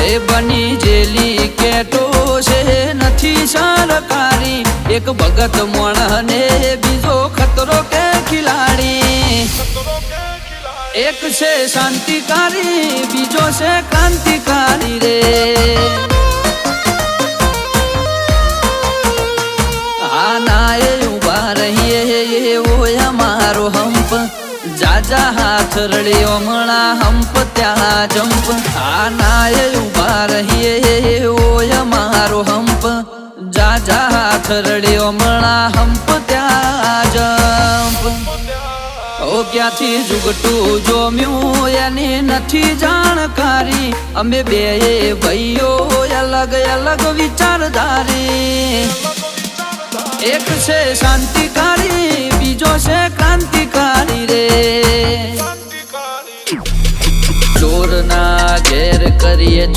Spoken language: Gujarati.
એ બની જેલી કેટો છે નથી સરકારી એક ભગત મોણ ને બીજો ખતરો કે ખિલાડી એક છે શાંતિકારી બીજો છે ક્રાંતિકારી રે આના એ ઉભા રહીએ એવો અમારો હંપ જાજા હાથ રડ્યો મણા હંપ ત્યાં જંપ આના એ ઉભા રહીએ એવો અમારો હંપ જાજા હાથ રડ્યો મણા હંપ ત્યાં જંપ ઓ ક્યાંથી જુગટું જોમ્યું એની નથી જાણકારી અમે બે ભાઈઓ અલગ અલગ વિચારધારી એક છે શાંતિકારી બીજો છે ક્રાંતિકારી રે ચોર ના ઘેર કરીએ